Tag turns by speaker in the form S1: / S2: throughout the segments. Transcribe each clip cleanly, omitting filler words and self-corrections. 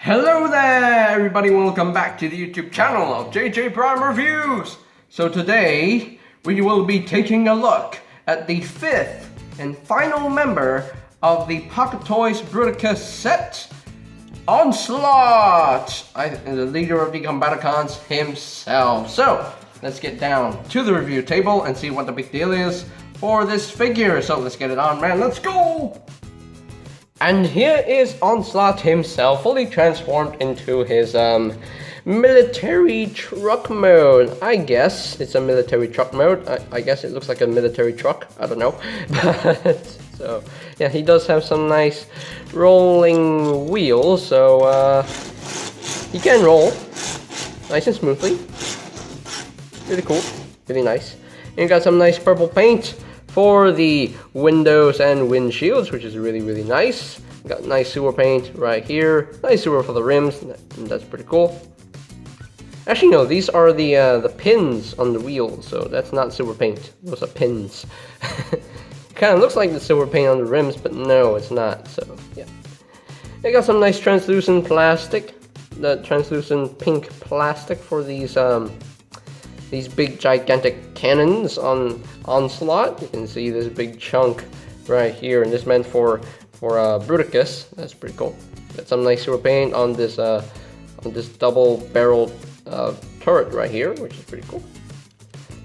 S1: Hello there everybody, welcome back to the YouTube channel of JJ Prime Reviews. So today we will be taking a look at the 5th and final member of the Pocket Toys Bruticus set, Onslaught, the leader of the Combaticons himself. So let's get down to the review table and see what the big deal is for this figure. So let's get it on, man, let's go! And here is Onslaught himself, fully transformed into his military truck mode. I guess it's a military truck mode. I guess it looks like a military truck. I don't know. But so yeah, he does have some nice rolling wheels, so he can roll nice and smoothly. Really cool, really nice. And you got some nice purple paint for the windows and windshields, which is really nice. Got nice sewer paint right here, nice sewer for the rims, that's pretty cool. Actually no, these are the pins on the wheels, so that's not sewer paint, those are pins. Kind of looks like the sewer paint on the rims, but no, it's not, so yeah. They got some nice translucent plastic, the translucent pink plastic for these big gigantic cannons on Onslaught. You can see this big chunk right here, and this meant for Bruticus. That's pretty cool. Got some nice sewer paint on this double-barreled turret right here, which is pretty cool.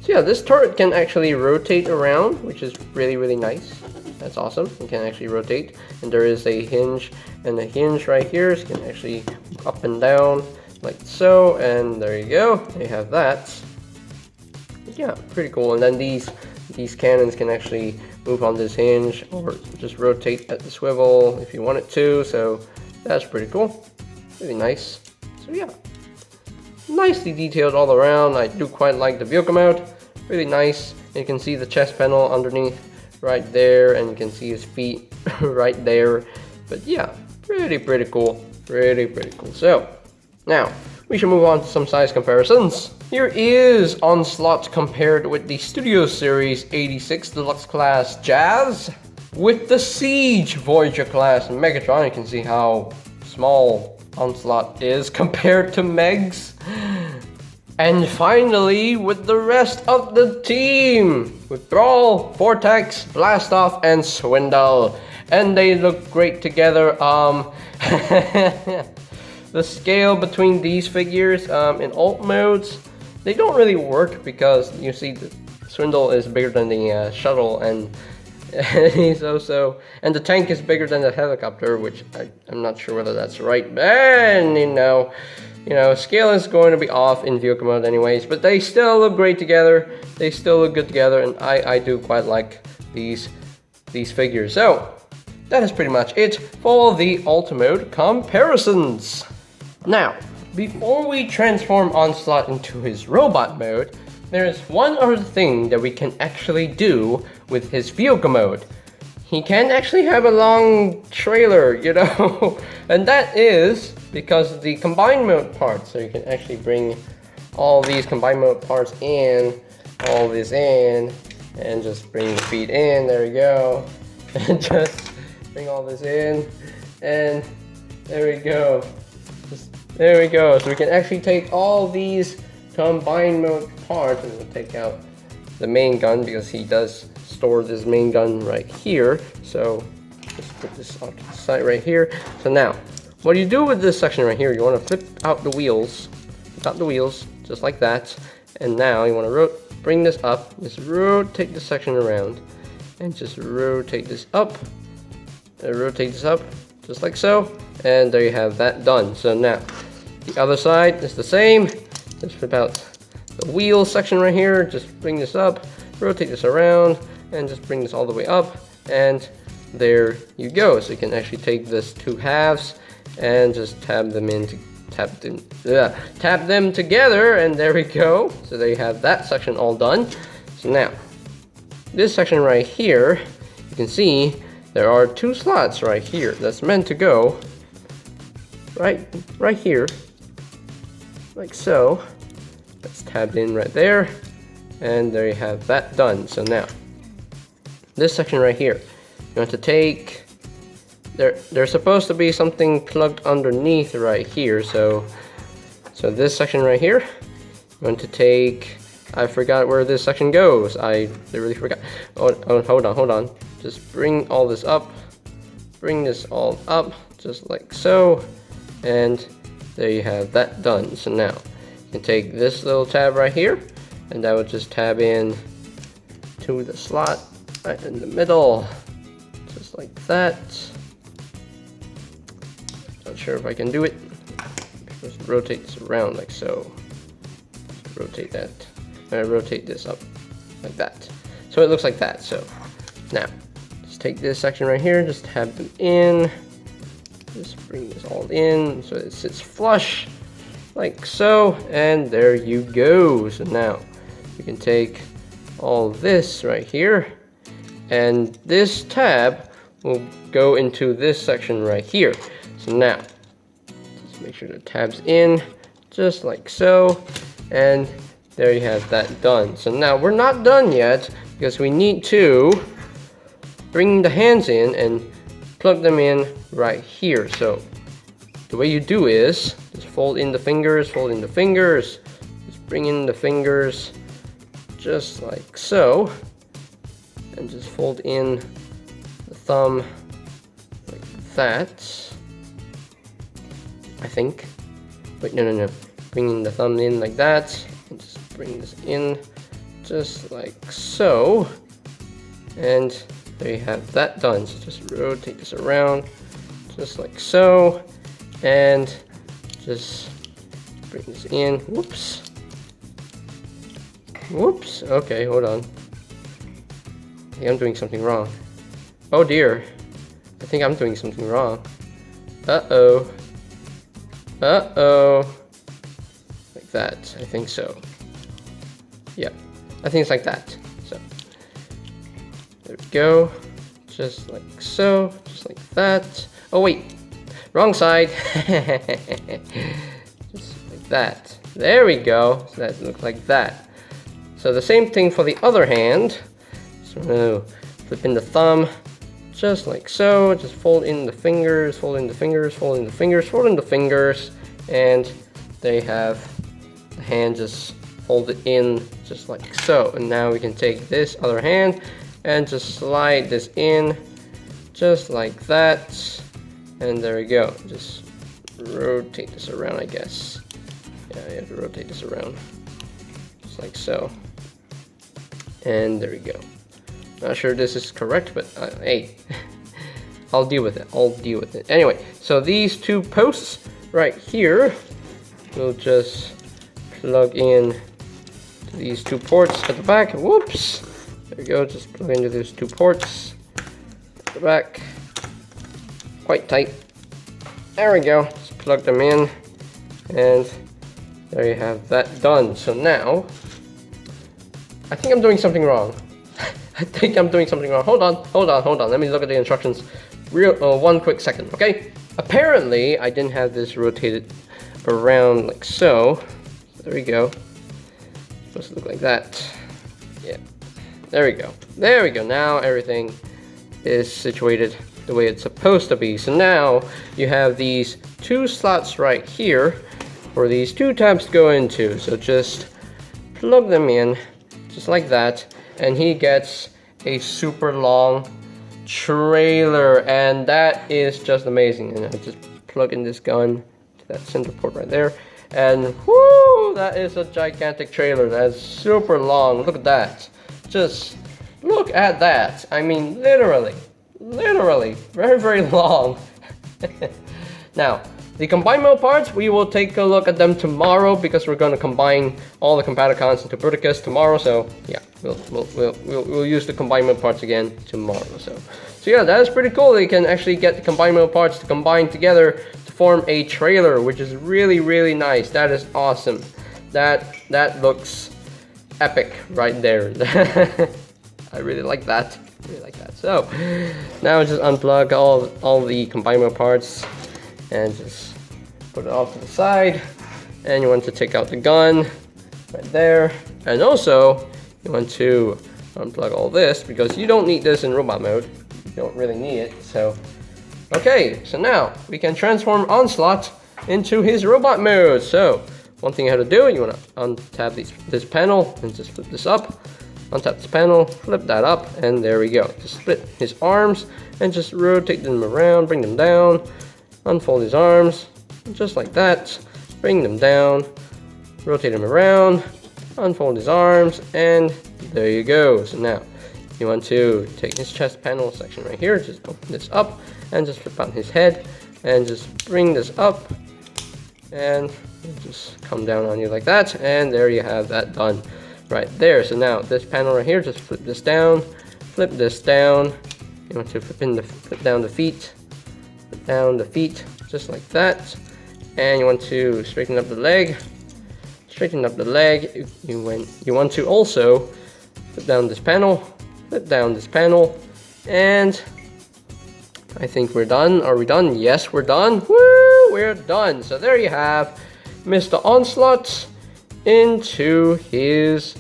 S1: So yeah, this turret can actually rotate around, which is really nice. That's awesome. It can actually rotate, and there is a hinge and a hinge right here, so you can actually up and down like so, and there you go. You have that. Yeah, pretty cool. And then these cannons can actually move on this hinge or just rotate at the swivel if you want it to, so that's pretty cool. Really nice. So yeah, nicely detailed all around. I do quite like the vehicle mode. Really nice. You can see the chest panel underneath right there, and you can see his feet right there. But yeah, pretty cool. Pretty cool. So now we should move on to some size comparisons. Here is Onslaught compared with the Studio Series 86 Deluxe Class Jazz with the Siege Voyager Class Megatron. You can see how small Onslaught is compared to Megs. And finally, with the rest of the team, with Brawl, Vortex, Blastoff, and Swindle. And they look great together. The scale between these figures in alt modes, they don't really work because you see the Swindle is bigger than the shuttle, and he's also, and the tank is bigger than the helicopter, which I'm not sure whether that's right. And you know, scale is going to be off in vehicle mode anyways, but they still look great together. They still look good together, and I do quite like these figures. So that is pretty much it for the alt mode comparisons. Now, before we transform Onslaught into his robot mode, there is one other thing that we can actually do with his vehicle mode. He can actually have a long trailer, you know, and that is because the combined mode parts, so you can actually bring all these combined mode parts in, all this in, and just bring the feet in, there we go, and just bring all this in, and there we go. There we go. So we can actually take all these combined mode parts, and we'll take out the main gun because he does store this main gun right here. So just put this off to the side right here. So now, what do you do with this section right here? You want to flip out the wheels, just like that. And now you want to bring this up, just rotate this section around, and just rotate this up, and rotate this up, just like so. And there you have that done. So now, the other side is the same. Just flip out the wheel section right here. Just bring this up, rotate this around, and just bring this all the way up. And there you go. So you can actually take this 2 halves and just tap them together. And there we go. So there you have that section all done. So now, this section right here, you can see there are 2 slots right here that's meant to go right here, like so. That's tabbed in right there, and there you have that done. So now, this section right here, you want to take there's supposed to be something plugged underneath right here. So this section right here, I'm going to take. I forgot where this section goes. I really forgot. Oh, hold on. Just bring all this up. Bring this all up, just like so. And there you have that done. So now you can take this little tab right here, and that would just tab in to the slot right in the middle, just like that. Not sure if I can do it. Just rotate this around like so. Just rotate that. And rotate this up like that. So it looks like that. So now just take this section right here, just tab them in. Just bring this all in so it sits flush like so, and there you go. So now you can take all this right here, and this tab will go into this section right here. So now just make sure the tab's in just like so, and there you have that done. So now we're not done yet, because we need to bring the hands in and plug them in right here. So the way you do is just fold in the fingers, just bring in the fingers just like so, and just fold in the thumb like that, I think. Wait, no. Bringing the thumb in like that, and just bring this in just like so, and there you have that done. So just rotate this around just like so, and just bring this in. Whoops, okay, hold on. I think I'm doing something wrong. Oh dear, I think I'm doing something wrong. Uh-oh. Like that, I think so. Yep, I think it's like that. So there we go, just like so, just like that. Oh wait, wrong side. Just like that. There we go. So that looks like that. So the same thing for the other hand. So flip in the thumb, just like so. Just fold in the fingers, and they have the hand just folded in just like so. And now we can take this other hand and just slide this in just like that, and there we go. Just rotate this around, I guess. Yeah, you have to rotate this around just like so, and there we go. Not sure this is correct, but hey, I'll deal with it. Anyway, so these two posts right here, we'll just plug in to these two ports at the back. Whoops. There we go, just plug into those two ports at the back. Quite tight. There we go, just plug them in, and there you have that done. So now, I think I'm doing something wrong. Hold on, let me look at the instructions one quick second, okay? Apparently, I didn't have this rotated around like so. There we go. It's supposed to look like that. Yeah. There we go. Now everything is situated the way it's supposed to be. So now you have these two slots right here for these two tabs to go into. So just plug them in just like that, and he gets a super long trailer, and that is just amazing. And I just plug in this gun to that center port right there, and whoo, that is a gigantic trailer. That's super long. Look at that. Just look at that. I mean, literally very, very long. Now, the combine mode parts, we will take a look at them tomorrow, because we're going to combine all the Combaticons into Bruticus tomorrow. So yeah, we'll use the combine mode parts again tomorrow. So yeah, that is pretty cool. You can actually get the combine mode parts to combine together to form a trailer, which is really, really nice. That is awesome. That looks epic right there. I really like that. So now just unplug all the combine mode parts and just put it off to the side. And you want to take out the gun right there, and also you want to unplug all this, because you don't need this in robot mode. You don't really need it. So Okay, so now we can transform Onslaught into his robot mode. So one thing you have to do, you want to untap this panel and just flip this up. Untap this panel, flip that up, and there we go. Just split his arms and just rotate them around, bring them down, unfold his arms, just like that. Bring them down, rotate them around, unfold his arms, and there you go. So now you want to take his chest panel section right here, just open this up and just flip out his head and just bring this up and just come down on you like that, and there you have that done right there. So now this panel right here, just flip this down, flip this down. You want to flip down the feet, just like that. And you want to straighten up the leg. You want to also flip down this panel, and I think we're done. Are we done? Yes, we're done. Woo! We're done. So there you have Mr. Onslaught into his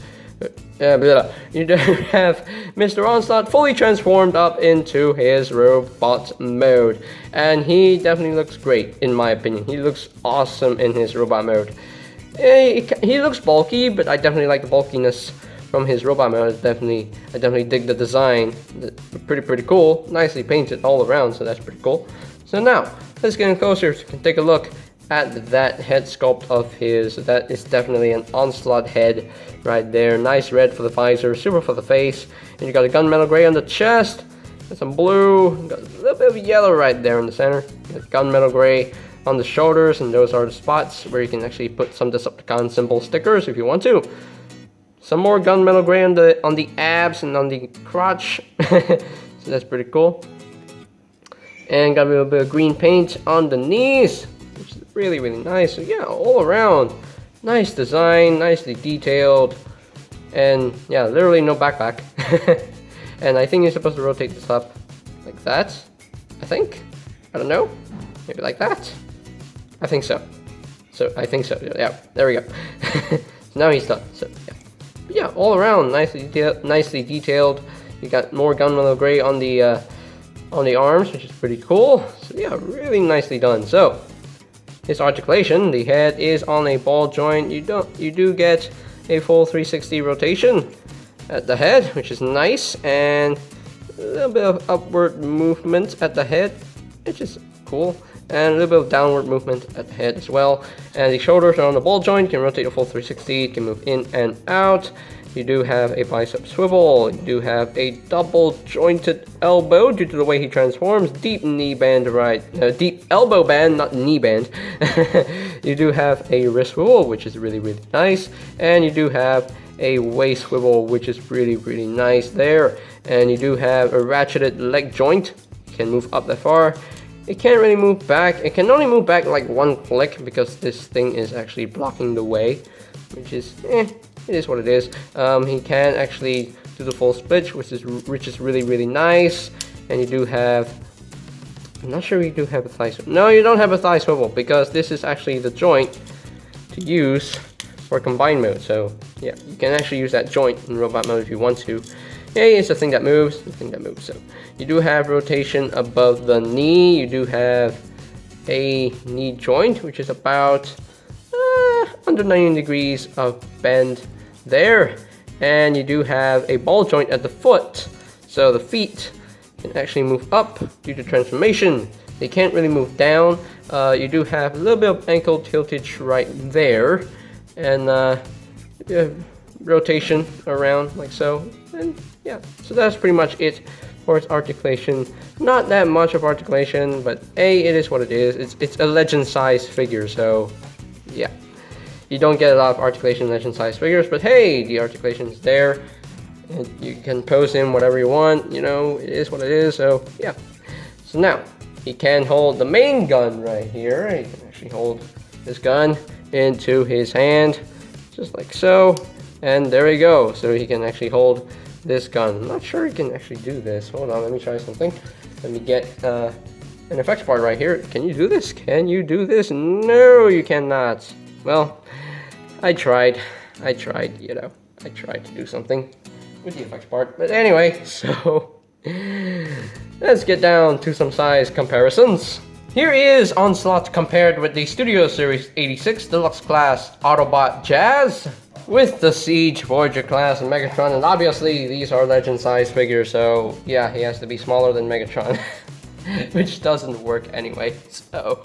S1: you have Mr. Onslaught fully transformed up into his robot mode, and he definitely looks great in my opinion. He looks awesome in his robot mode. He looks bulky, but I definitely like the bulkiness from his robot mode. I definitely dig the design. Pretty cool. Nicely painted all around, so that's pretty cool. So now let's get in closer so you can take a look at that head sculpt of his. That is definitely an Onslaught head right there. Nice red for the visor, super for the face, and you got a gunmetal gray on the chest, got some blue, got a little bit of yellow right there in the center, got gunmetal gray on the shoulders, and those are the spots where you can actually put some Decepticon symbol stickers if you want to. Some more gunmetal gray on the abs and on the crotch, so that's pretty cool. And got a little bit of green paint on the knees, which is really nice. So yeah, all around nice design, nicely detailed, and yeah, literally no backpack. And I think you're supposed to rotate this up like that. I don't know, maybe like that. I think so. Yeah, there we go. So now he's done. So yeah, but yeah, all around nicely detailed. You got more gunmetal gray on the arms, which is pretty cool. So yeah, really nicely done. So his articulation, the head is on a ball joint. You do get a full 360 rotation at the head, which is nice, and a little bit of upward movement at the head, which is cool, and a little bit of downward movement at the head as well. And the shoulders are on the ball joint. You can rotate a full 360. You can move in and out. You do have a bicep swivel. You do have a double jointed elbow due to the way he transforms. Deep knee band, deep elbow band, not knee band. You do have a wrist swivel, which is really nice. And you do have a waist swivel, which is really nice there. And you do have a ratcheted leg joint. You can move up that far. It can't really move back. It can only move back like one click because this thing is actually blocking the way, which is it is what it is. He can actually do the full split, which is really nice. And you do have, I'm not sure you do have a thigh swivel. No, you don't have a thigh swivel because this is actually the joint to use for combined mode. So yeah, you can actually use that joint in robot mode if you want to. Yeah, it's the thing that moves. So you do have rotation above the knee. You do have a knee joint, which is about under 90 degrees of bend there. And you do have a ball joint at the foot. So the feet can actually move up due to transformation. They can't really move down. You do have a little bit of ankle tiltage right there. And rotation around like so. And yeah, so that's pretty much it for its articulation. Not that much of articulation, but it is what it is. It's a legend size figure, so yeah. You don't get a lot of articulation in legend size figures, but hey, the articulation is there. And you can pose him whatever you want, you know, it is what it is, so yeah. So now, he can hold the main gun right here. He can actually hold this gun into his hand, just like so. And there we go. So he can actually hold this gun. I'm not sure he can actually do this. Hold on, let me try something. Let me get an effects part right here. Can you do this? Can you do this? No, you cannot. Well, I tried, you know. I tried to do something with the effects part. But anyway, so let's get down to some size comparisons. Here is Onslaught compared with the Studio Series 86 Deluxe Class Autobot Jazz, with the Siege Voyager class and Megatron, and obviously these are legend size figures, so yeah, he has to be smaller than Megatron, which doesn't work anyway, so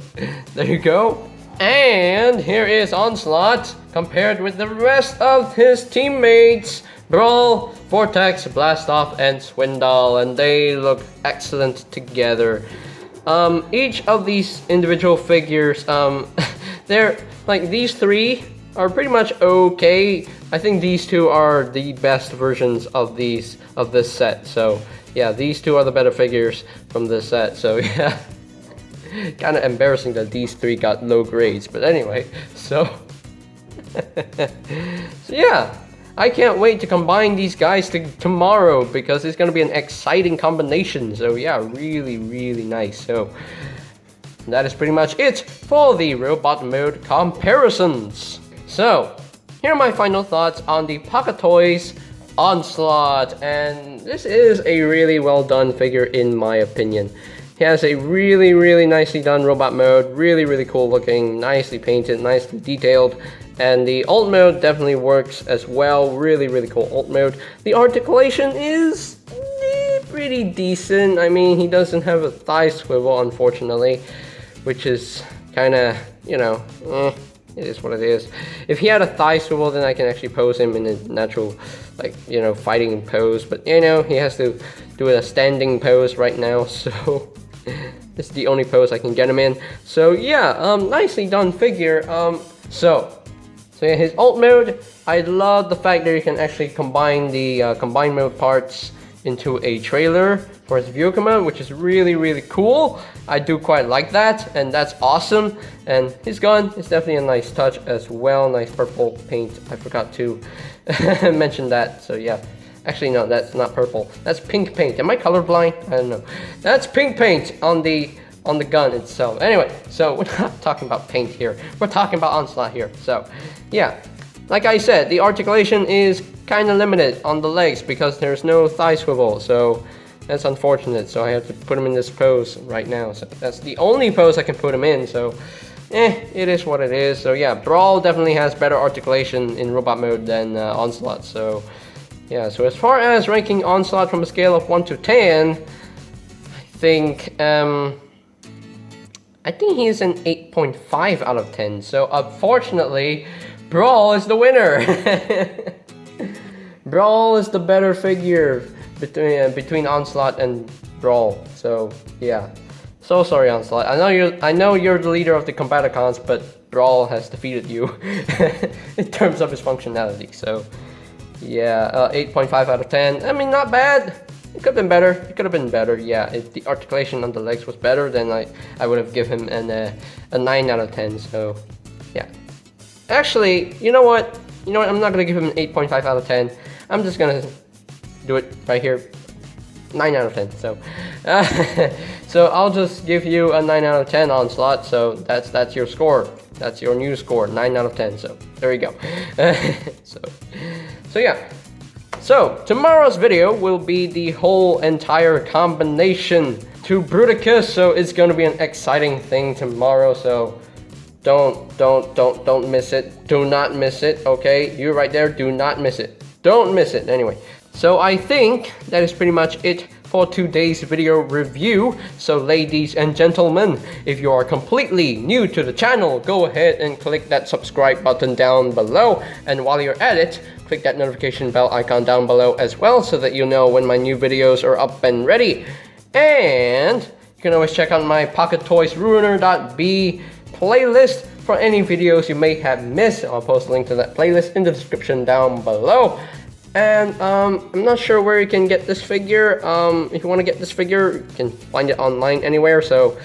S1: there you go. And here is Onslaught compared with the rest of his teammates, Brawl, Vortex, Blastoff, and Swindle, and they look excellent together. Each of these individual figures, they're like, these three are pretty much okay. I think these two are the best versions of this set. So yeah, these two are the better figures from this set. So yeah, kind of embarrassing that these three got low grades. But anyway, so so yeah, I can't wait to combine these guys tomorrow, because it's gonna be an exciting combination. So yeah, really nice. So that is pretty much it for the robot mode comparisons. So, here are my final thoughts on the Pocket Toys Onslaught, and this is a really well done figure in my opinion. He has a really nicely done robot mode, really cool looking, nicely painted, nicely detailed, and the alt mode definitely works as well. Really cool alt mode. The articulation is pretty decent. I mean, he doesn't have a thigh swivel, unfortunately, which is kind of, you know, it is what it is. If he had a thigh swivel, then I can actually pose him in a natural, like, you know, fighting pose. But, you know, he has to do a standing pose right now, so it's the only pose I can get him in. So, yeah, nicely done figure. So yeah, his alt mode, I love the fact that you can actually combine the combine mode parts into a trailer for his vehicle mode, which is really cool. I do quite like that, and that's awesome. And his gun is definitely a nice touch as well. Nice purple paint. I forgot to mention that. So yeah, actually no, that's not purple. That's pink paint. Am I colorblind? I don't know. That's pink paint on the gun itself. Anyway, so we're not talking about paint here. We're talking about Onslaught here. So yeah, like I said, the articulation is kind of limited on the legs because there's no thigh swivel, so that's unfortunate. So I have to put him in this pose right now. So that's the only pose I can put him in, so it is what it is. So yeah, Brawl definitely has better articulation in robot mode than Onslaught. So yeah, so as far as ranking Onslaught from a scale of 1 to 10, I think he's an 8.5 out of 10. So unfortunately, Brawl is the winner. Brawl is the better figure between Onslaught and Brawl. So yeah, so sorry Onslaught. I know you're the leader of the Combaticons, but Brawl has defeated you in terms of his functionality. So yeah, 8.5 out of 10. I mean, not bad. It could have been better. It could have been better. Yeah, if the articulation on the legs was better, then I would have given him a 9 out of 10. So yeah. Actually, you know what? I'm not gonna give him an 8.5 out of 10. I'm just gonna do it right here. 9 out of 10. So, so I'll just give you a 9 out of 10 Onslaught. So that's your score. That's your new score. 9 out of 10. So there you go. So yeah. So tomorrow's video will be the whole entire combination to Bruticus. So it's gonna be an exciting thing tomorrow. So don't miss it. Do not miss it. Okay, you right there. Do not miss it. Don't miss it. Anyway, so I think that is pretty much it for today's video review. So ladies and gentlemen, if you are completely new to the channel, go ahead and click that subscribe button down below. And while you're at it, click that notification bell icon down below as well, so that you know when my new videos are up and ready. And you can always check out my Pocket Toys RUINER.B playlist for any videos you may have missed. I'll post a link to that playlist in the description down below. And I'm not sure where you can get this figure. If you want to get this figure, you can find it online anywhere. So,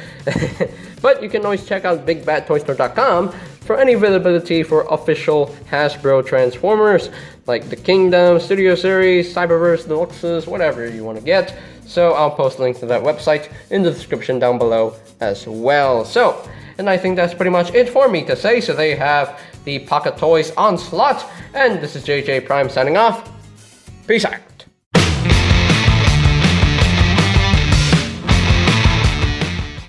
S1: but you can always check out BigBadToyStore.com for any availability for official Hasbro Transformers, like the Kingdom, Studio Series, Cyberverse, Deluxes, whatever you want to get. So I'll post a link to that website in the description down below as well. So, and I think that's pretty much it for me to say. So they have the Pocket Toys Onslaught, and this is JJ Prime signing off. Peace out.